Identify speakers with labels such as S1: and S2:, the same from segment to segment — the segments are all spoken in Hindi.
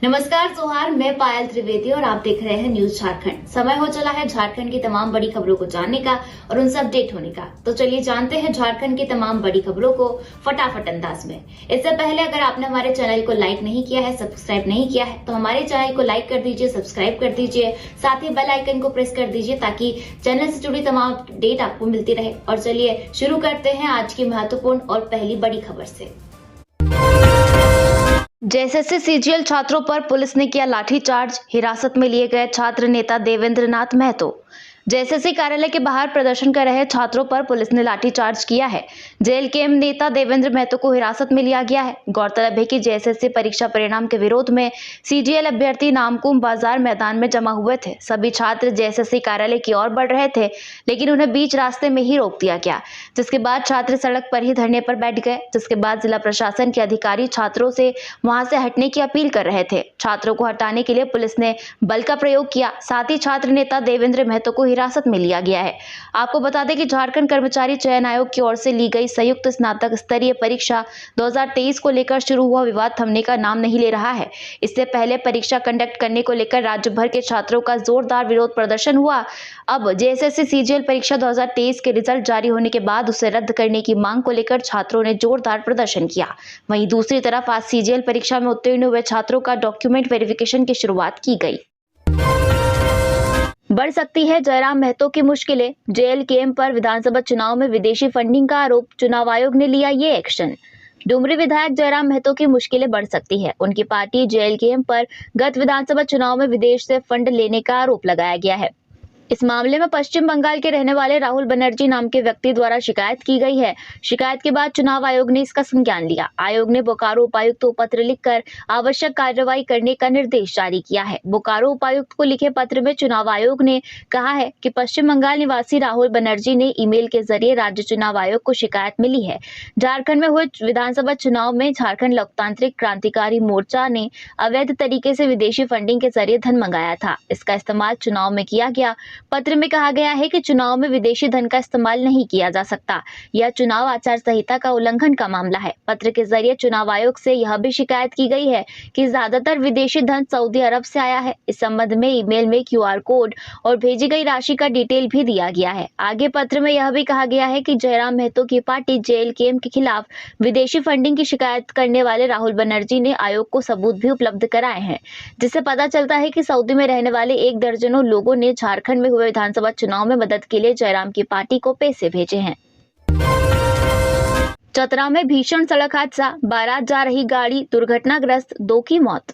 S1: नमस्कार जोहार, मैं पायल त्रिवेदी और आप देख रहे हैं न्यूज झारखंड। समय हो चला है झारखंड की तमाम बड़ी खबरों को जानने का और उनसे अपडेट होने का। तो चलिए जानते हैं झारखंड की तमाम बड़ी खबरों को फटाफट अंदाज में। इससे पहले अगर आपने हमारे चैनल को लाइक नहीं किया है, सब्सक्राइब नहीं किया है, तो हमारे चैनल को लाइक कर दीजिए, सब्सक्राइब कर दीजिए, साथ ही बेल आइकन को प्रेस कर दीजिए ताकि चैनल से जुड़ी तमाम अपडेट आपको मिलती रहे। और चलिए शुरू करते हैं आज की महत्वपूर्ण और पहली बड़ी खबर से। जेएसएससी सीजीएल छात्रों पर पुलिस ने किया लाठीचार्ज, हिरासत में लिए गए छात्र नेता देवेंद्र नाथ महतो। जेएसएससी कार्यालय के बाहर प्रदर्शन कर रहे छात्रों पर पुलिस ने लाठीचार्ज किया है। जेल के नेता देवेंद्र महतो को हिरासत में लिया गया है। गौरतलब है कि जेएसएससी परीक्षा परिणाम के विरोध में सीजीएल अभ्यर्थी नामकुम बाजार मैदान में जमा हुए थे। सभी छात्र जेएसएससी कार्यालय की ओर बढ़ रहे थे, लेकिन उन्हें बीच रास्ते में ही रोक दिया गया, जिसके बाद छात्र सड़क पर ही धरने पर बैठ गए। जिसके बाद जिला प्रशासन के अधिकारी छात्रों से वहां से हटने की अपील कर रहे थे। छात्रों को हटाने के लिए पुलिस ने बल का प्रयोग किया। साथ ही छात्र नेता देवेंद्र महतो को हिरासत में लिया गया है। आपको बता दें कि झारखंड कर्मचारी चयन आयोग की ओर से ली गई संयुक्त स्नातक स्तरीय परीक्षा 2023 को लेकर शुरू हुआ विवाद थमने का नाम नहीं ले रहा है। इससे पहले परीक्षा कंडक्ट करने को लेकर राज्य भर के छात्रों का जोरदार विरोध प्रदर्शन हुआ। अब जेएसएससी सीजीएल परीक्षा 2023 के रिजल्ट जारी होने के बाद उसे रद्द करने की मांग को लेकर छात्रों ने जोरदार प्रदर्शन किया। वहीं दूसरी तरफ आज सीजीएल परीक्षा में उत्तीर्ण हुए छात्रों का डॉक्यूमेंट वेरिफिकेशन की शुरुआत की गई। बढ़ सकती है जयराम महतो की मुश्किलें, जेएलकेएम पर विधानसभा चुनाव में विदेशी फंडिंग का आरोप, चुनाव आयोग ने लिया ये एक्शन। डुमरी विधायक जयराम महतो की मुश्किलें बढ़ सकती है। उनकी पार्टी जेएलकेएम पर गत विधानसभा चुनाव में विदेश से फंड लेने का आरोप लगाया गया है। इस मामले में पश्चिम बंगाल के रहने वाले राहुल बनर्जी नाम के व्यक्ति द्वारा शिकायत की गई है। शिकायत के बाद चुनाव आयोग ने इसका संज्ञान लिया। आयोग ने बोकारो उपायुक्त को पत्र लिखकर आवश्यक कार्रवाई करने का निर्देश जारी किया है। बोकारो उपायुक्त को लिखे पत्र में चुनाव आयोग ने कहा है कि पश्चिम बंगाल निवासी राहुल बनर्जी ने ईमेल के जरिए राज्य चुनाव आयोग को शिकायत मिली है। झारखंड में हुए विधानसभा चुनाव में झारखंड लोकतांत्रिक क्रांतिकारी मोर्चा ने अवैध तरीके से विदेशी फंडिंग के जरिए धन मंगाया था। इसका इस्तेमाल चुनाव में किया गया। पत्र में कहा गया है कि चुनाव में विदेशी धन का इस्तेमाल नहीं किया जा सकता। यह चुनाव आचार संहिता का उल्लंघन का मामला है। पत्र के जरिए चुनाव आयोग से यह भी शिकायत की गई है कि ज्यादातर विदेशी धन सऊदी अरब से आया है। इस संबंध में ईमेल में क्यूआर कोड और भेजी गई राशि का डिटेल भी दिया गया है। आगे पत्र में यह भी कहा गया है कि जयराम महतो की पार्टी जेएलकेएम के खिलाफ विदेशी फंडिंग की शिकायत करने वाले राहुल बनर्जी ने आयोग को सबूत भी उपलब्ध कराए हैं, जिससे पता चलता है कि सऊदी में रहने वाले 1 दर्जनों लोगों ने झारखंड में हुए विधानसभा चुनाव में मदद के लिए जयराम की पार्टी को पैसे भेजे हैं। चतरा में भीषण सड़क हादसा, बारात जा रही गाड़ी दुर्घटनाग्रस्त, 2 की मौत।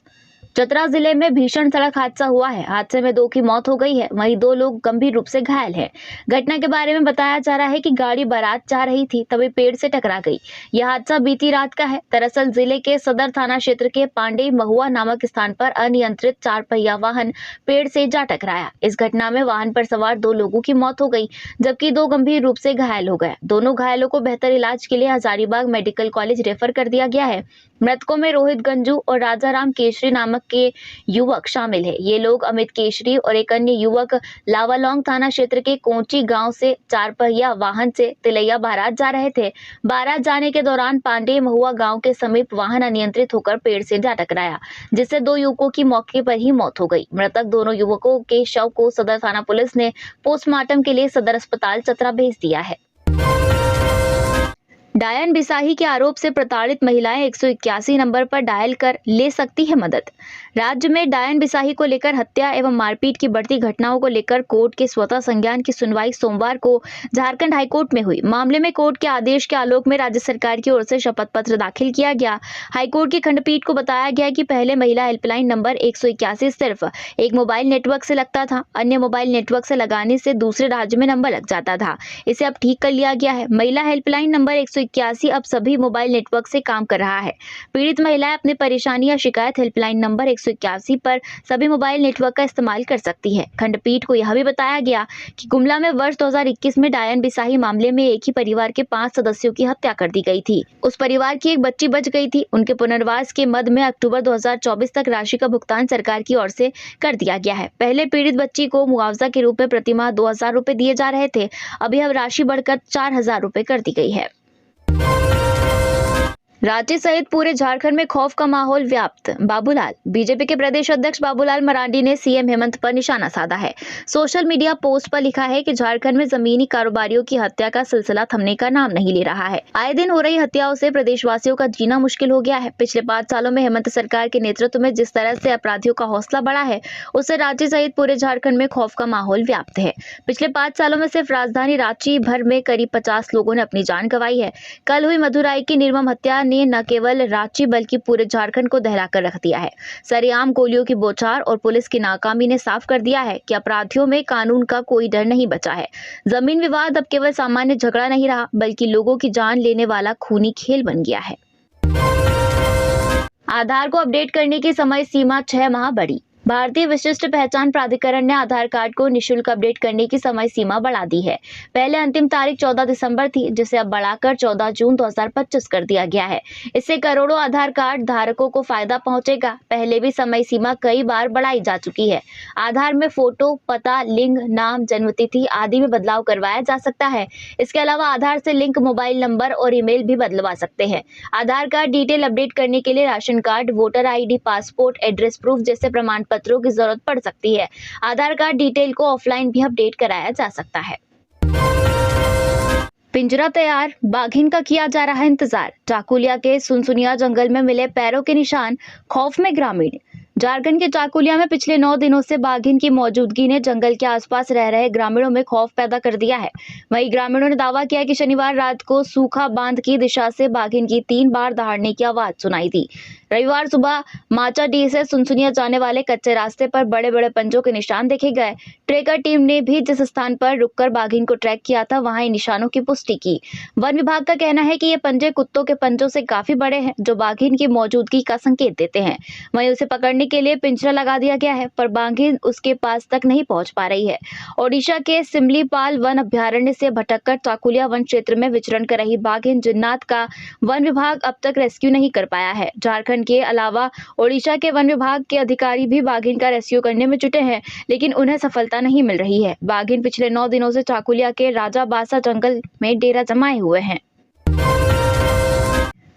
S1: चतरा जिले में भीषण सड़क हादसा हुआ है। हादसे में 2 की मौत हो गई है, वहीं 2 लोग गंभीर रूप से घायल हैं। घटना के बारे में बताया जा रहा है कि गाड़ी बारात जा रही थी, तभी पेड़ से टकरा गई। यह हादसा बीती रात का है। दरअसल जिले के सदर थाना क्षेत्र के पांडे महुआ नामक स्थान पर अनियंत्रित 4 पहिया वाहन पेड़ से जा टकराया। इस घटना में वाहन पर सवार 2 लोगों की मौत हो गई, जबकि 2 गंभीर रूप से घायल हो गए। दोनों घायलों को बेहतर इलाज के लिए हजारीबाग मेडिकल कॉलेज रेफर कर दिया गया है। मृतकों में रोहित गंजू और राजाराम केशरी नामक के युवक शामिल है। ये लोग अमित केशरी और एक अन्य युवक लावालौंग थाना क्षेत्र के कोंची गांव से 4 पहिया वाहन से तिलैया बारात जा रहे थे। बारात जाने के दौरान पांडे महुआ गांव के समीप वाहन अनियंत्रित होकर पेड़ से जा टकराया, जिससे 2 युवकों की मौके पर ही मौत हो गई। मृतक दोनों युवकों के शव को सदर थाना पुलिस ने पोस्टमार्टम के लिए सदर अस्पताल चतरा भेज दिया है। डायन बिसाही के आरोप से प्रताड़ित महिलाएं 181 नंबर पर डायल कर ले सकती है मदद। राज्य में डायन बिसाही को लेकर हत्या एवं मारपीट की बढ़ती घटनाओं को लेकर कोर्ट के स्वतः संज्ञान की सुनवाई सोमवार को झारखंड हाईकोर्ट में हुई। मामले में कोर्ट के आदेश के आलोक में राज्य सरकार की ओर से शपथ पत्र दाखिल किया गया। हाईकोर्ट की खंडपीठ को बताया गया कि पहले महिला हेल्पलाइन नंबर 181 सिर्फ एक मोबाइल नेटवर्क से लगता था। अन्य मोबाइल नेटवर्क से लगाने से दूसरे राज्य में नंबर लग जाता था। इसे अब ठीक कर लिया गया है। महिला हेल्पलाइन नंबर 181 अब सभी मोबाइल नेटवर्क से काम कर रहा है। पीड़ित महिलाएं अपनी परेशानी या शिकायत हेल्पलाइन नंबर 181 पर सभी मोबाइल नेटवर्क का इस्तेमाल कर सकती है। खंडपीठ को यह भी बताया गया कि गुमला में वर्ष 2021 में डायन बिसाही मामले में एक ही परिवार के 5 सदस्यों की हत्या कर दी गई थी। उस परिवार की एक बच्ची बच गई थी। उनके पुनर्वास के मद में अक्टूबर 2024 तक राशि का भुगतान सरकार की ओर से कर दिया गया है। पहले पीड़ित बच्ची को मुआवजा के रूप में प्रतिमाह 2000 रुपए दिए जा रहे थे। अभी अब राशि बढ़कर 4000 रुपए कर दी गई है। रांची सहित पूरे झारखंड में खौफ का माहौल व्याप्त। बाबूलाल। बीजेपी के प्रदेश अध्यक्ष बाबूलाल मरांडी ने सीएम हेमंत पर निशाना साधा है। सोशल मीडिया पोस्ट पर लिखा है कि झारखंड में जमीनी कारोबारियों की हत्या का सिलसिला थमने का नाम नहीं ले रहा है। आए दिन हो रही हत्याओं से प्रदेशवासियों का जीना मुश्किल हो गया है। पिछले 5 सालों में हेमंत सरकार के नेतृत्व में जिस तरह से अपराधियों का हौसला बढ़ा है, उससे रांची सहित पूरे झारखंड में खौफ का माहौल व्याप्त है। पिछले 5 सालों में सिर्फ राजधानी रांची भर में करीब 50 लोगों ने अपनी जान गंवाई है। कल हुई मधुराई की निर्मम हत्या ने न केवल रांची बल्कि पूरे झारखंड को दहलाकर रख दिया है। सरेआम गोलियों की बौछार और पुलिस की नाकामी ने साफ कर दिया है कि अपराधियों में कानून का कोई डर नहीं बचा है। जमीन विवाद अब केवल सामान्य झगड़ा नहीं रहा, बल्कि लोगों की जान लेने वाला खूनी खेल बन गया है। आधार को अपडेट करने की समय सीमा 6 माह बढ़ी। भारतीय विशिष्ट पहचान प्राधिकरण ने आधार कार्ड को निःशुल्क अपडेट करने की समय सीमा बढ़ा दी है। पहले अंतिम तारीख 14 दिसंबर थी, जिसे अब बढ़ाकर 14 जून 2025 कर दिया गया है। इससे करोड़ों आधार कार्ड धारकों को फायदा पहुंचेगा। पहले भी समय सीमा कई बार बढ़ाई जा चुकी है। आधार में फोटो, पता, लिंग, नाम, जन्मतिथि आदि में बदलाव करवाया जा सकता है। इसके अलावा आधार से लिंक मोबाइल नंबर और ईमेल भी बदलवा सकते हैं। आधार कार्ड डिटेल अपडेट करने के लिए ration card, voter ID, passport, address proof जैसे प्रमाण पत्रों की जरूरत पड़ सकती है। आधार कार्ड डिटेल को ऑफलाइन भी अपडेट कराया जा सकता है। पिंजरा तैयार, बाघिन का किया जा रहा है इंतजार। चाकुलिया के सुनसुनिया जंगल में मिले पैरों के निशान, खौफ में ग्रामीण। झारखंड के चाकुलिया में पिछले 9 दिनों से बाघिन की मौजूदगी ने जंगल के आसपास रह रहे ग्रामीणों में खौफ पैदा कर दिया है। वहीं ग्रामीणों ने दावा किया कि शनिवार रात को सूखा बांध की दिशा से बाघिन की 3 बार दहाड़ने की आवाज सुनाई दी। रविवार सुबह माचाडीह से सुनसुनिया जाने वाले कच्चे रास्ते पर बड़े बड़े पंजों के निशान देखे गए। ट्रेकर टीम ने भी जिस स्थान पर रुककर बाघिन को ट्रैक किया था, वहां इन निशानों की पुष्टि की। वन विभाग का कहना है कि ये पंजे कुत्तों के पंजों से काफी बड़े हैं, जो बाघिन की मौजूदगी का संकेत देते हैं। वहीं उसे पकड़ने के लिए पिंजरा लगा दिया गया है, पर बाघिन उसके पास तक नहीं पहुंच पा रही है। ओडिशा के सिमलीपाल वन अभ्यारण्य से भटककर चाकुलिया वन क्षेत्र में विचरण कर रही बाघिन जिन्नात का वन विभाग अब तक रेस्क्यू नहीं कर पाया है। झारखंड के अलावा ओडिशा के वन विभाग के अधिकारी भी बाघिन का रेस्क्यू करने में जुटे हैं, लेकिन उन्हें सफलता नहीं मिल रही है। बाघिन पिछले 9 दिनों से चाकुलिया के राजाबासा जंगल में डेरा जमाए हुए हैं।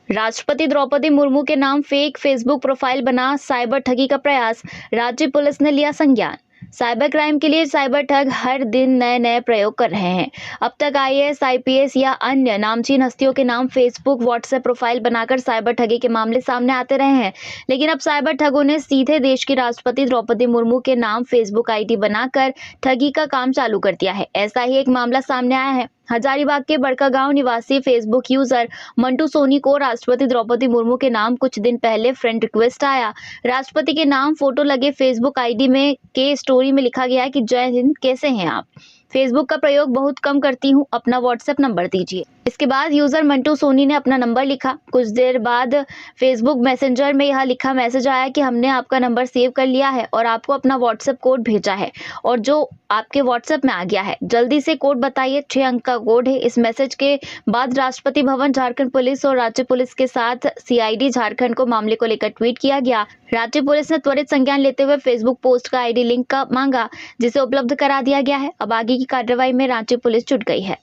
S1: राष्ट्रपति द्रौपदी मुर्मू के नाम फेक फेसबुक प्रोफाइल बना साइबर ठगी का प्रयास, राज्य पुलिस ने लिया संज्ञान। साइबर क्राइम के लिए साइबर ठग हर दिन नए प्रयोग कर रहे हैं। अब तक IAS, IPS या अन्य नामचीन हस्तियों के नाम फेसबुक, व्हाट्सएप प्रोफाइल बनाकर साइबर ठगी के मामले सामने आते रहे हैं, लेकिन अब साइबर ठगों ने सीधे देश की राष्ट्रपति द्रौपदी मुर्मू के नाम फेसबुक ID बनाकर ठगी का काम चालू कर दिया है। ऐसा ही एक मामला सामने आया है। हजारीबाग के बड़कागांव निवासी फेसबुक यूजर मंटू सोनी को राष्ट्रपति द्रौपदी मुर्मू के नाम कुछ दिन पहले फ्रेंड रिक्वेस्ट आया। राष्ट्रपति के नाम फोटो लगे फेसबुक ID में के स्टोरी में लिखा गया है कि जय हिंद, कैसे हैं आप? फेसबुक का प्रयोग बहुत कम करती हूँ, अपना व्हाट्सएप नंबर दीजिए। इसके बाद यूजर मंटू सोनी ने अपना नंबर लिखा। कुछ देर बाद फेसबुक मैसेंजर में यह लिखा मैसेज आया कि हमने आपका नंबर सेव कर लिया है और आपको अपना व्हाट्सएप कोड भेजा है, और जो आपके व्हाट्सएप में आ गया है, जल्दी से कोड बताइए। 6 अंक का कोड है। इस मैसेज के बाद राष्ट्रपति भवन, झारखंड पुलिस और राज्य पुलिस के साथ CID झारखंड को मामले को लेकर ट्वीट किया गया। राज्य पुलिस ने त्वरित संज्ञान लेते हुए फेसबुक पोस्ट का ID लिंक का मांगा, जिसे उपलब्ध करा दिया गया है। अब आगे की कार्रवाई में रांची पुलिस जुट गई है।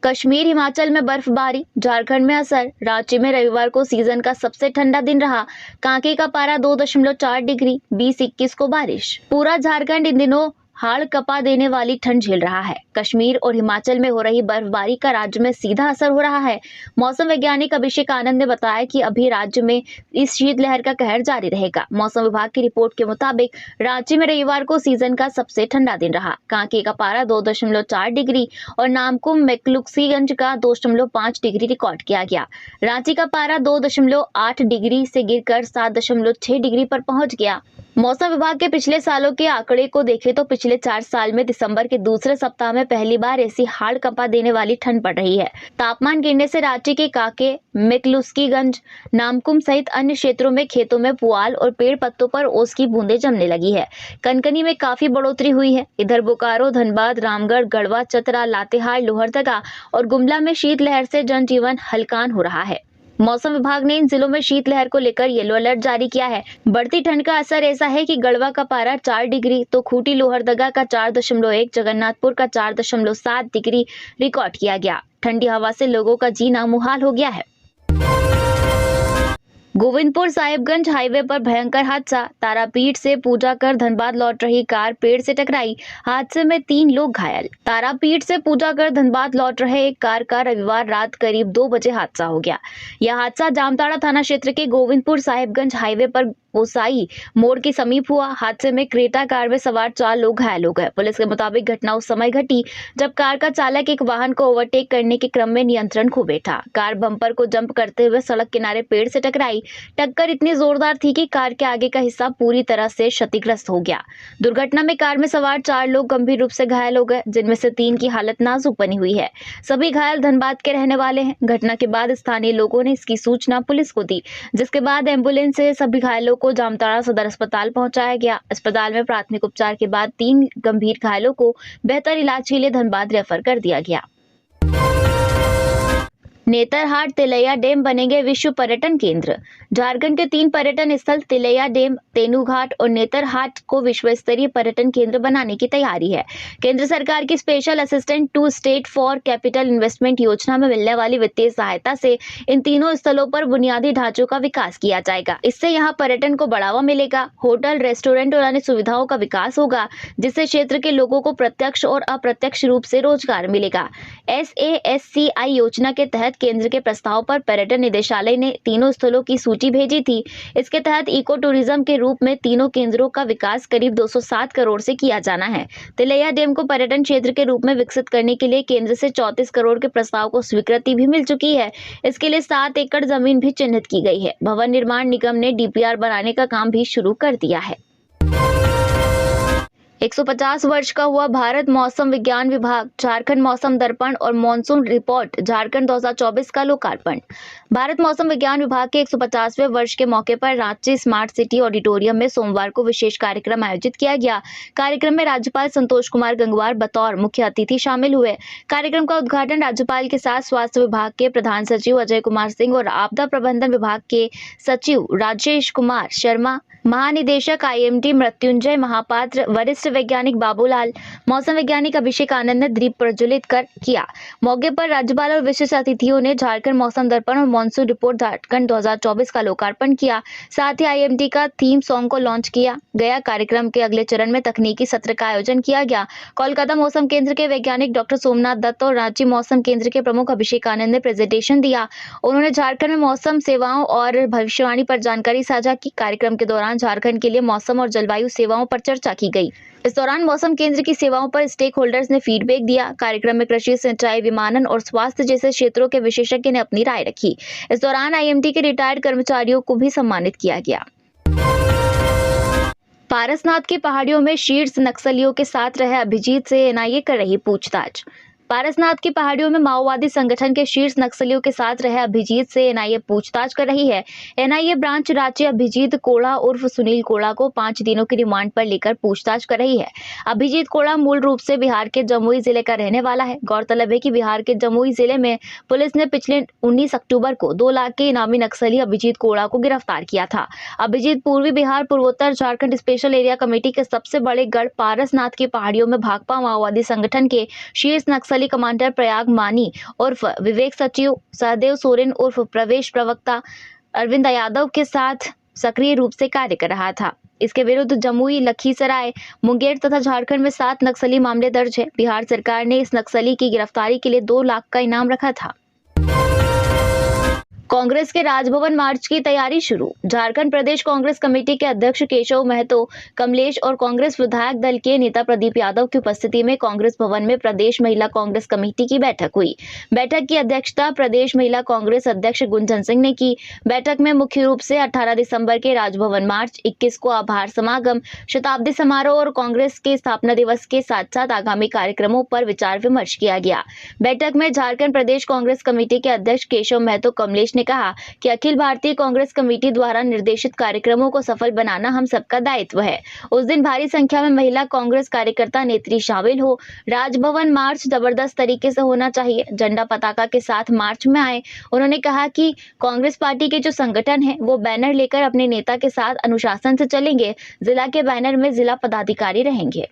S1: कश्मीर, हिमाचल में बर्फबारी, झारखंड में असर। रांची में रविवार को सीजन का सबसे ठंडा दिन रहा। कांके का पारा 2.4 डिग्री। 20-21 को बारिश। पूरा झारखंड इन दिनों हाड़ कपा देने वाली ठंड झेल रहा है। कश्मीर और हिमाचल में हो रही बर्फबारी का राज्य में सीधा असर हो रहा है। मौसम वैज्ञानिक अभिषेक आनंद ने बताया कि अभी राज्य में इस शीतलहर का कहर जारी रहेगा। मौसम विभाग की रिपोर्ट के मुताबिक रांची में रविवार को सीजन का सबसे ठंडा दिन रहा। कांके का पारा 2.4 डिग्री और नामकुम मैक्लुस्कीगंज का 2.5 डिग्री रिकॉर्ड किया गया। रांची का पारा 2.8 डिग्री से गिरकर 7.6 डिग्री पर पहुंच गया। मौसम विभाग के पिछले सालों के आंकड़े को देखें तो पिछले 4 साल में दिसंबर के दूसरे सप्ताह में पहली बार ऐसी हाड़ कंपा देने वाली ठंड पड़ रही है। तापमान गिरने से रांची के कांके, मैक्लुस्कीगंज, नामकुम सहित अन्य क्षेत्रों में खेतों में पुआल और पेड़ पत्तों पर ओस की बूंदें जमने लगी है। कनकनी में काफी बढ़ोतरी हुई है। इधर बोकारो, धनबाद, रामगढ़, गढ़वा, चतरा, लातेहार, लोहरदगा और गुमला में शीतलहर से जनजीवन हलकान हो रहा है। मौसम विभाग ने इन जिलों में शीतलहर को लेकर येलो अलर्ट जारी किया है। बढ़ती ठंड का असर ऐसा है कि गढ़वा का पारा 4 डिग्री तो खूंटी लोहरदगा का 4.1, जगन्नाथपुर का 4.7 डिग्री रिकॉर्ड किया गया। ठंडी हवा से लोगों का जीना मुहाल हो गया है। गोविंदपुर साहिबगंज हाईवे पर भयंकर हादसा। तारापीठ से पूजा कर धनबाद लौट रही कार पेड़ से टकराई। हादसे में 3 लोग घायल। तारापीठ से पूजा कर धनबाद लौट रहे एक कार का रविवार रात करीब 2 बजे हादसा हो गया। यह हादसा जामताड़ा थाना क्षेत्र के गोविंदपुर साहिबगंज हाईवे पर पोसाई मोड़ के समीप हुआ। हादसे में क्रेटा कार में सवार 4 लोग घायल हो गए। पुलिस के मुताबिक घटना उस समय घटी जब कार का चालक एक वाहन को ओवरटेक करने के क्रम में नियंत्रण खो बैठा। कार बम्पर को जंप करते हुए सड़क किनारे पेड़ से टकराई। टक्कर इतनी जोरदार थी कि कार के आगे का हिस्सा पूरी तरह से क्षतिग्रस्त हो गया। दुर्घटना में कार में सवार 4 लोग गंभीर रूप से घायल हो गए, जिनमें से 3 की हालत नाजुक बनी हुई है। सभी घायल धनबाद के रहने वाले हैं। घटना के बाद स्थानीय लोगों ने इसकी सूचना पुलिस को दी, जिसके बाद एम्बुलेंस से सभी घायलों को जामताड़ा सदर अस्पताल पहुंचाया गया। अस्पताल में प्राथमिक उपचार के बाद 3 गंभीर घायलों को बेहतर इलाज के लिए धनबाद रेफर कर दिया गया। नेतरहाट तिलैया डैम बनेंगे विश्व पर्यटन केंद्र। झारखंड के 3 पर्यटन स्थल तिलैया डैम, तेनूघाट और नेतरहाट को विश्व स्तरीय पर्यटन केंद्र बनाने की तैयारी है। केंद्र सरकार की special assistant to state for capital investment योजना में मिलने वाली वित्तीय सहायता से इन तीनों स्थलों पर बुनियादी ढांचों का विकास किया जाएगा। इससे यहाँ पर्यटन को बढ़ावा मिलेगा। होटल, रेस्टोरेंट और अन्य सुविधाओं का विकास होगा, जिससे क्षेत्र के लोगों को प्रत्यक्ष और अप्रत्यक्ष रूप से रोजगार मिलेगा। SASCI योजना के तहत केंद्र के प्रस्ताव पर पर्यटन निदेशालय ने तीनों स्थलों की सूची भेजी थी। इसके तहत इको टूरिज्म के रूप में तीनों केंद्रों का विकास करीब 207 करोड़ से किया जाना है। तिलैया डैम को पर्यटन क्षेत्र के रूप में विकसित करने के लिए केंद्र से 34 करोड़ के प्रस्ताव को स्वीकृति भी मिल चुकी है। इसके लिए 7 एकड़ जमीन भी चिन्हित की गई है। भवन निर्माण निगम ने DPR बनाने का काम भी शुरू कर दिया है। 150 वर्ष का हुआ भारत मौसम विज्ञान विभाग, झारखंड मौसम दर्पण और मॉनसून रिपोर्ट झारखंड 2024 का लोकार्पण। भारत मौसम विज्ञान विभाग के 150वें वर्ष के मौके पर रांची स्मार्ट सिटी ऑडिटोरियम में सोमवार को विशेष कार्यक्रम आयोजित किया गया। कार्यक्रम में राज्यपाल संतोष कुमार गंगवार बतौर मुख्य अतिथि शामिल हुए। कार्यक्रम का उद्घाटन राज्यपाल के साथ स्वास्थ्य विभाग के प्रधान सचिव अजय कुमार सिंह और आपदा प्रबंधन विभाग के सचिव राजेश कुमार शर्मा, महानिदेशक IMD मृत्युंजय महापात्र, वरिष्ठ वैज्ञानिक बाबूलाल, मौसम वैज्ञानिक अभिषेक आनंद ने दीप प्रज्वलित कर किया। मौके पर राज्यपाल और विशिष्ट अतिथियों ने झारखंड मौसम दर्पण और मॉनसून रिपोर्ट झारखंड 2024 का लोकार्पण किया। साथ ही IMD का थीम सॉन्ग को लॉन्च किया गया। कार्यक्रम के अगले चरण में तकनीकी सत्र का आयोजन किया गया। कोलकाता मौसम केंद्र के वैज्ञानिक डॉक्टर सोमनाथ दत्त और रांची मौसम केंद्र के प्रमुख अभिषेक आनंद ने प्रेजेंटेशन दिया। उन्होंने झारखंड में मौसम सेवाओं और भविष्यवाणी पर जानकारी साझा की। कार्यक्रम के दौरान झारखंड के लिए मौसम और जलवायु सेवाओं पर चर्चा की गई। इस दौरान मौसम केंद्र की सेवाओं पर स्टेक होल्डर्स ने फीडबैक दिया। कार्यक्रम में कृषि, सिंचाई, विमानन और स्वास्थ्य जैसे क्षेत्रों के विशेषज्ञ ने अपनी राय रखी। इस दौरान IMD के रिटायर्ड कर्मचारियों को भी सम्मानित किया गया। पारसनाथ की पहाड़ियों में शीर्ष नक्सलियों के साथ रहे अभिजीत से NIA कर रही पूछताछ। पारसनाथ की पहाड़ियों में माओवादी संगठन के शीर्ष नक्सलियों के साथ रहे अभिजीत से NIA पूछताछ कर रही है। NIA ब्रांच रांची अभिजीत कोड़ा उर्फ सुनील कोड़ा को 5 दिनों की रिमांड पर लेकर पूछताछ कर रही है। अभिजीत कोड़ा मूल रूप से बिहार के जमुई जिले का रहने वाला है। गौरतलब है कि बिहार के जमुई जिले में पुलिस ने पिछले 19 अक्टूबर को 2 लाख के इनामी नक्सली अभिजीत कोड़ा को गिरफ्तार किया था। अभिजीत पूर्वी बिहार पूर्वोत्तर झारखंड स्पेशल एरिया कमेटी के सबसे बड़े गढ़ पारसनाथ की पहाड़ियों में भाकपा माओवादी संगठन के शीर्ष नक्सली कमांडर प्रयाग मानी उर्फ विवेक सचिव, सहदेव सोरेन उर्फ प्रवेश प्रवक्ता अरविंद यादव के साथ सक्रिय रूप से कार्य कर रहा था। इसके विरुद्ध जमुई, लखीसराय, मुंगेर तथा झारखंड में 7 नक्सली मामले दर्ज है। बिहार सरकार ने इस नक्सली की गिरफ्तारी के लिए 2 लाख का इनाम रखा था। कांग्रेस के राजभवन मार्च की तैयारी शुरू। झारखंड प्रदेश कांग्रेस कमेटी के अध्यक्ष केशव महतो, कमलेश और कांग्रेस विधायक दल के नेता प्रदीप यादव की उपस्थिति में कांग्रेस भवन में प्रदेश महिला कांग्रेस कमेटी की बैठक हुई। बैठक की अध्यक्षता प्रदेश महिला कांग्रेस अध्यक्ष गुंजन सिंह ने की। बैठक में मुख्य रूप से 18 दिसंबर के राजभवन मार्च, 21 को आभार समागम, शताब्दी समारोह और कांग्रेस के स्थापना दिवस के साथ साथ आगामी कार्यक्रमों पर विचार विमर्श किया गया। बैठक में झारखंड प्रदेश कांग्रेस कमेटी के अध्यक्ष केशव महतो, कमलेश ने कहा कि अखिल भारतीय कांग्रेस कमेटी द्वारा निर्देशित कार्यक्रमों को सफल बनाना हम सबका दायित्व है। उस दिन भारी संख्या में महिला कांग्रेस कार्यकर्ता नेत्री शामिल हो। राजभवन मार्च जबरदस्त तरीके से होना चाहिए, झंडा पताका के साथ मार्च में आए। उन्होंने कहा कि कांग्रेस पार्टी के जो संगठन है वो बैनर लेकर अपने नेता के साथ अनुशासन से चलेंगे। जिला के बैनर में जिला पदाधिकारी रहेंगे।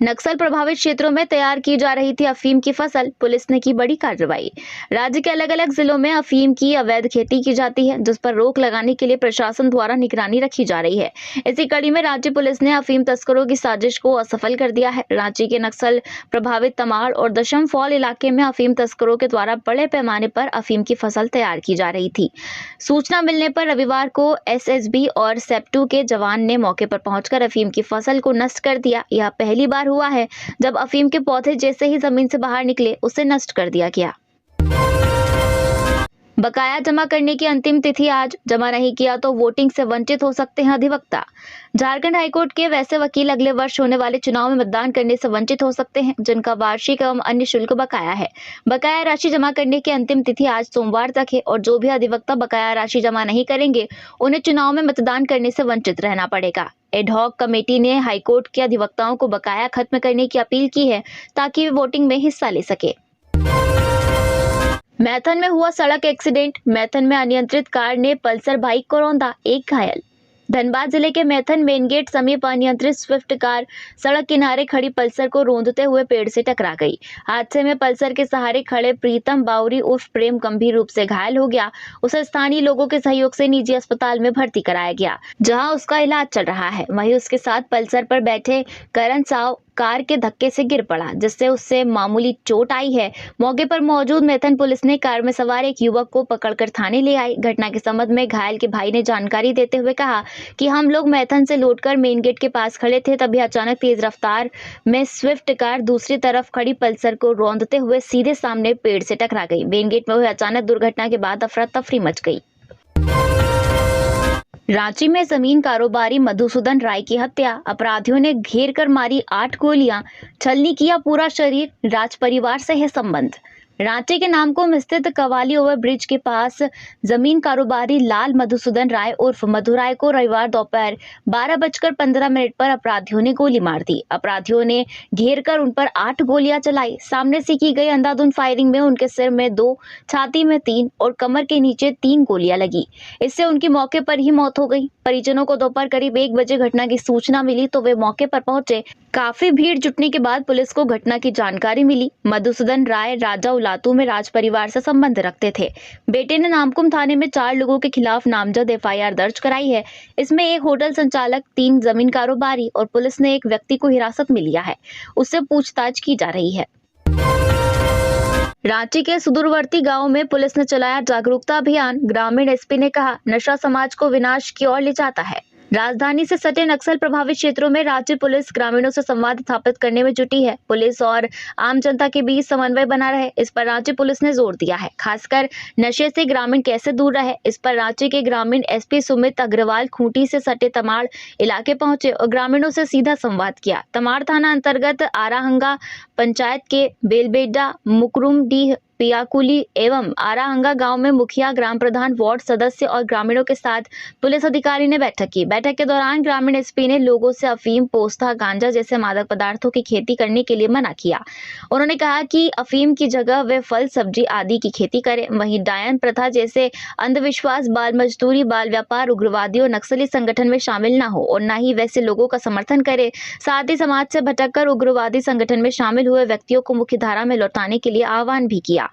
S1: नक्सल प्रभावित क्षेत्रों में तैयार की जा रही थी अफीम की फसल, पुलिस ने की बड़ी कार्रवाई। राज्य के अलग अलग जिलों में अफीम की अवैध खेती की जाती है, जिस पर रोक लगाने के लिए प्रशासन द्वारा निगरानी रखी जा रही है। इसी कड़ी में राज्य पुलिस ने अफीम तस्करों की साजिश को असफल कर दिया है। रांची के नक्सल प्रभावित तमाड़ और दशम फॉल इलाके में अफीम तस्करों के द्वारा बड़े पैमाने पर अफीम की फसल तैयार की जा रही थी। सूचना मिलने पर रविवार को एसएसबी और सेप्टू के जवान ने मौके पर पहुंचकर अफीम की फसल को नष्ट कर दिया। यह पहली बार हुआ है जब अफीम के पौधे जैसे ही जमीन से बाहर निकले उसे नष्ट कर दिया गया। बकाया जमा करने की अंतिम तिथि आज, जमा नहीं किया तो वोटिंग से वंचित हो सकते हैं अधिवक्ता। झारखंड हाईकोर्ट के वैसे वकील अगले वर्ष होने वाले चुनाव में मतदान करने से वंचित हो सकते हैं जिनका वार्षिक एवं अन्य शुल्क बकाया है। बकाया राशि जमा करने की अंतिम तिथि आज सोमवार तक है और जो भी अधिवक्ता बकाया राशि जमा नहीं करेंगे उन्हें चुनाव में मतदान करने से वंचित रहना पड़ेगा। एडहॉक कमेटी ने हाईकोर्ट के अधिवक्ताओं को बकाया खत्म करने की अपील की है ताकि वे वोटिंग में हिस्सा ले सके। मैथन में हुआ सड़क एक्सीडेंट, मैथन में अनियंत्रित कार ने पल्सर बाइक को रौंदा, एक घायल। धनबाद जिले के मैथन मेन गेट समीप अनियंत्रित स्विफ्ट कार सड़क किनारे खड़ी पल्सर को रौंदते हुए पेड़ से टकरा गई। हादसे में पल्सर के सहारे खड़े प्रीतम बाउरी उर्फ प्रेम गंभीर रूप से घायल हो गया। उसे स्थानीय लोगों के सहयोग से निजी अस्पताल में भर्ती कराया गया, जहां उसका इलाज चल रहा है। वहीं उसके साथ पल्सर पर बैठे करण साव कार के धक्के से गिर पड़ा, जिससे उससे मामूली चोट आई है। मौके पर मौजूद मैथन पुलिस ने कार में सवार एक युवक को पकड़कर थाने ले आई। घटना के संबंध में घायल के भाई ने जानकारी देते हुए कहा कि हम लोग मैथन से लौटकर मेन गेट के पास खड़े थे, तभी अचानक तेज रफ्तार में स्विफ्ट कार दूसरी तरफ खड़ी पल्सर को रौंदते हुए सीधे सामने पेड़ से टकरा गई। मेन गेट में हुई अचानक दुर्घटना के बाद अफरा तफरी मच गई। रांची में जमीन कारोबारी मधुसूदन राय की हत्या, अपराधियों ने घेर कर मारी 8 गोलियां, छलनी किया पूरा शरीर, राज परिवार से है संबंध। रांची के नामकुम स्थित कवाली ओवर ब्रिज के पास जमीन कारोबारी लाल मधुसूदन राय उर्फ मधु राय को रविवार दोपहर 12:15 पर अपराधियों ने गोली मार दी। अपराधियों ने घेर कर उन पर 8 गोलियां चलाई। सामने से की गई अंधाधुंध फायरिंग में उनके सिर में 2, छाती में 3 और कमर के नीचे 3 गोलियां लगी। इससे उनकी मौके पर ही मौत हो गई। परिजनों को दोपहर करीब 1 बजे घटना की सूचना मिली तो वे मौके पर पहुंचे। काफी भीड़ जुटने के बाद पुलिस को घटना की जानकारी मिली। मधुसूदन राय राजा उलातू में राज परिवार से संबंध रखते थे। बेटे ने नामकुम थाने में 4 लोगों के खिलाफ नामजद एफआईआर दर्ज कराई है। इसमें एक होटल संचालक, 3 जमीन कारोबारी और पुलिस ने एक व्यक्ति को हिरासत में लिया है। उससे पूछताछ की जा रही है। रांची के सुदूरवर्ती गांव में पुलिस ने चलाया जागरूकता अभियान। ग्रामीण एसपी ने कहा, नशा समाज को विनाश की ओर ले जाता है। राजधानी से सटे नक्सल प्रभावित क्षेत्रों में राज्य पुलिस ग्रामीणों से संवाद स्थापित करने में जुटी है। पुलिस और आम जनता के बीच समन्वय बना रहे, इस पर राज्य पुलिस ने जोर दिया है। खासकर नशे से ग्रामीण कैसे दूर रहे, इस पर रांची के ग्रामीण एसपी सुमित अग्रवाल खूंटी से सटे तमाड़ इलाके पहुंचे और ग्रामीणों से सीधा संवाद किया। तमाड़ थाना अंतर्गत आराहंगा पंचायत के बेलबेडा, मुकरुमडीह, पियाकुली एवं आराहंगा गांव में मुखिया, ग्राम प्रधान, वार्ड सदस्य और ग्रामीणों के साथ पुलिस अधिकारी ने बैठक की। बैठक के दौरान ग्रामीण एसपी ने लोगों से अफीम, पोस्ता, गांजा जैसे मादक पदार्थों की खेती करने के लिए मना किया। उन्होंने कहा कि अफीम की जगह वे फल, सब्जी आदि की खेती करें। वहीं डायन प्रथा जैसे अंधविश्वास, बाल मजदूरी, बाल व्यापार, उग्रवादी और नक्सली संगठन में शामिल न हो और न ही वैसे लोगों का समर्थन करे। साथ ही समाज से भटककर उग्रवादी संगठन में शामिल हुए व्यक्तियों को मुख्य धारा में लौटाने के लिए आह्वान भी किया।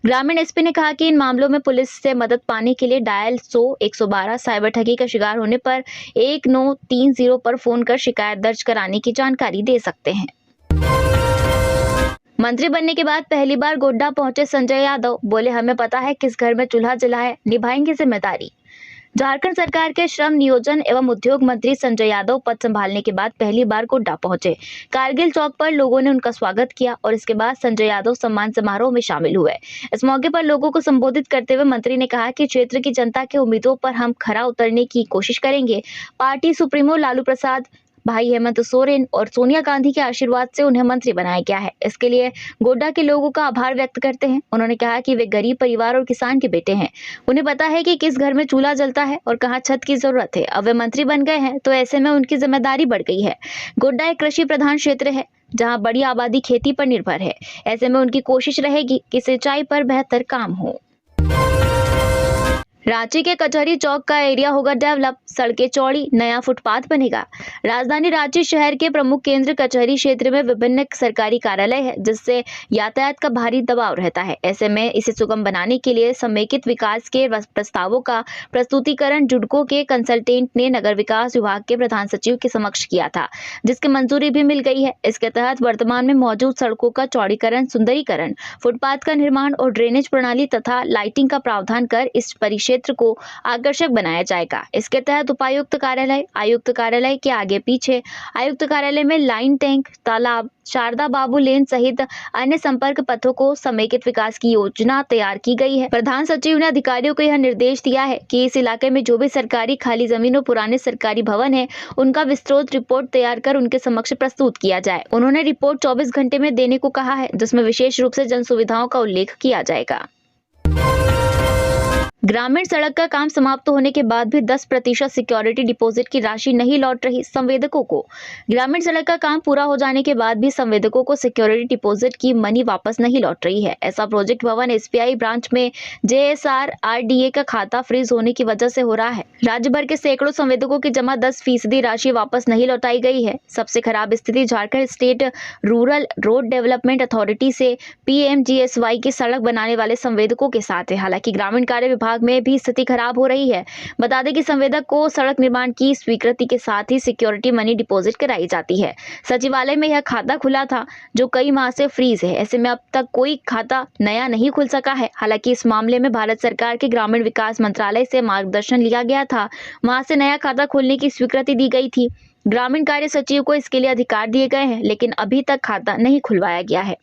S1: ग्रामीण एसपी ने कहा कि इन मामलों में पुलिस से मदद पाने के लिए डायल 100-112, साइबर ठगी का शिकार होने पर 1930 पर फोन कर शिकायत दर्ज कराने की जानकारी दे सकते हैं। मंत्री बनने के बाद पहली बार गोड्डा पहुंचे संजय यादव, बोले हमें पता है किस घर में चूल्हा जला है, निभाएंगे जिम्मेदारी। झारखंड सरकार के श्रम, नियोजन एवं उद्योग मंत्री संजय यादव पद संभालने के बाद पहली बार गोड्डा पहुंचे। कारगिल चौक पर लोगों ने उनका स्वागत किया और इसके बाद संजय यादव सम्मान समारोह में शामिल हुए। इस मौके पर लोगों को संबोधित करते हुए मंत्री ने कहा कि क्षेत्र की जनता के उम्मीदों पर हम खरा उतरने की कोशिश करेंगे। पार्टी सुप्रीमो लालू प्रसाद भाई हेमंत सोरेन और सोनिया गांधी के आशीर्वाद से उन्हें मंत्री बनाया गया है। इसके लिए गोड्डा के लोगों का आभार व्यक्त करते हैं। उन्होंने कहा कि वे गरीब परिवार और किसान के बेटे हैं। उन्हें पता है कि किस घर में चूल्हा जलता है और कहाँ छत की जरूरत है। अब वे मंत्री बन गए हैं तो ऐसे में उनकी जिम्मेदारी बढ़ गई है। गोड्डा एक कृषि प्रधान क्षेत्र है जहां बड़ी आबादी खेती पर निर्भर है। ऐसे में उनकी कोशिश रहेगी कि सिंचाई पर बेहतर काम हो। रांची के कचहरी चौक का एरिया होगा डेवलप, सड़कें चौड़ी, नया फुटपाथ बनेगा। राजधानी रांची शहर के प्रमुख केंद्र कचहरी क्षेत्र में विभिन्न सरकारी कार्यालय है, जिससे यातायात का भारी दबाव रहता है। ऐसे में इसे सुगम बनाने के लिए समेकित विकास के प्रस्तावों का प्रस्तुतिकरण जुडको के कंसल्टेंट ने नगर विकास विभाग के प्रधान सचिव के समक्ष किया था, जिसकी मंजूरी भी मिल गई है। इसके तहत वर्तमान में मौजूद सड़कों का चौड़ीकरण, सुंदरीकरण, फुटपाथ का निर्माण और ड्रेनेज प्रणाली तथा लाइटिंग का प्रावधान कर इस परिक्षेत्र को आकर्षक बनाया जाएगा। इसके तहत उपायुक्त कार्यालय, आयुक्त कार्यालय के आगे पीछे, आयुक्त कार्यालय में लाइन, टैंक, तालाब, शारदा बाबू लेन सहित अन्य संपर्क पथों को समेकित विकास की योजना तैयार की गई है। प्रधान सचिव ने अधिकारियों को यह निर्देश दिया है कि इस इलाके में जो भी सरकारी खाली जमीन और पुराने सरकारी भवन है, उनका विस्तृत रिपोर्ट तैयार कर उनके समक्ष प्रस्तुत किया जाए। उन्होंने रिपोर्ट 24 घंटे में देने को कहा है, जिसमें विशेष रूप से जन सुविधाओं का उल्लेख किया जाएगा। ग्रामीण सड़क का काम समाप्त होने के बाद भी 10% सिक्योरिटी डिपॉजिट की राशि नहीं लौट रही संवेदकों को। ग्रामीण सड़क का काम पूरा हो जाने के बाद भी संवेदकों को सिक्योरिटी डिपॉजिट की मनी वापस नहीं लौट रही है। ऐसा प्रोजेक्ट भवन SBI ब्रांच में JSR RDA का खाता फ्रीज होने की वजह से हो रहा है। राज्य भर के सैकड़ों संवेदकों की जमा 10% राशि वापस नहीं लौटाई गई है। सबसे खराब स्थिति Jharkhand state rural road development authority से PMGSY की सड़क बनाने वाले संवेदकों के साथ है। हालांकि ग्रामीण कार्य विभाग में भी स्थिति खराब हो रही है। बता दें कि संवेदक को सड़क निर्माण की स्वीकृति के साथ ही सिक्योरिटी मनी डिपॉजिट कराई जाती है। सचिवालय में यह खाता खुला था जो कई माह से फ्रीज है। ऐसे में अब तक कोई खाता नया नहीं खुल सका है। हालांकि इस मामले में भारत सरकार के ग्रामीण विकास मंत्रालय से मार्गदर्शन लिया गया था। वहां से नया खाता खोलने की स्वीकृति दी गई थी। ग्रामीण कार्य सचिव को इसके लिए अधिकार दिए गए हैं, लेकिन अभी तक खाता नहीं खुलवाया गया है।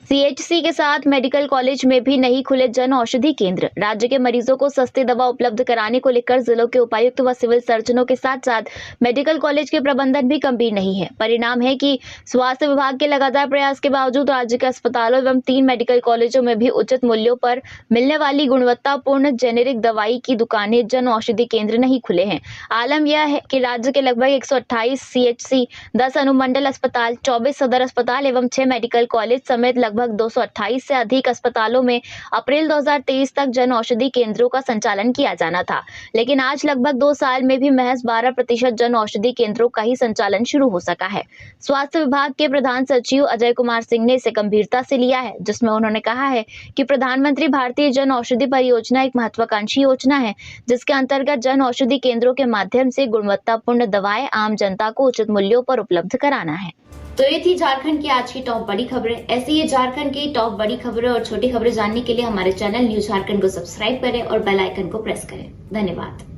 S1: CHC के साथ मेडिकल कॉलेज में भी नहीं खुले जन औषधि केंद्र। राज्य के मरीजों को सस्ती दवा उपलब्ध कराने को लेकर जिलों के उपायुक्त व सिविल सर्जनों के साथ साथ मेडिकल कॉलेज के प्रबंधन भी गंभीर नहीं है। परिणाम है कि स्वास्थ्य विभाग के लगातार प्रयास के बावजूद राज्य के अस्पतालों एवं 3 मेडिकल कॉलेजों में भी उचित मूल्यों पर मिलने वाली गुणवत्तापूर्ण जेनेरिक दवाई की दुकानें, जन औषधि केंद्र नहीं खुले हैं। आलम यह है कि राज्य के लगभग 128 CHC, 10 अनुमंडल अस्पताल, 24 सदर अस्पताल एवं 6 मेडिकल कॉलेज समेत लगभग 228 से अधिक अस्पतालों में अप्रैल 2023 तक जन औषधि केंद्रों का संचालन किया जाना था, लेकिन आज लगभग 2 साल में भी महज 12% जन औषधि केंद्रों का ही संचालन शुरू हो सका है। स्वास्थ्य विभाग के प्रधान सचिव अजय कुमार सिंह ने इसे गंभीरता से लिया है, जिसमें उन्होंने कहा है कि प्रधानमंत्री भारतीय जन औषधि परियोजना एक महत्वाकांक्षी योजना है, जिसके अंतर्गत जन औषधि केंद्रों के माध्यम से गुणवत्तापूर्ण दवाएं आम जनता को उचित मूल्यों पर उपलब्ध कराना है। तो ये थी झारखंड की आज की टॉप बड़ी खबरें। ऐसी ही झारखंड की टॉप बड़ी खबरें और छोटी खबरें जानने के लिए हमारे चैनल न्यूज झारखंड को सब्सक्राइब करें और बेल आइकन को प्रेस करें। धन्यवाद।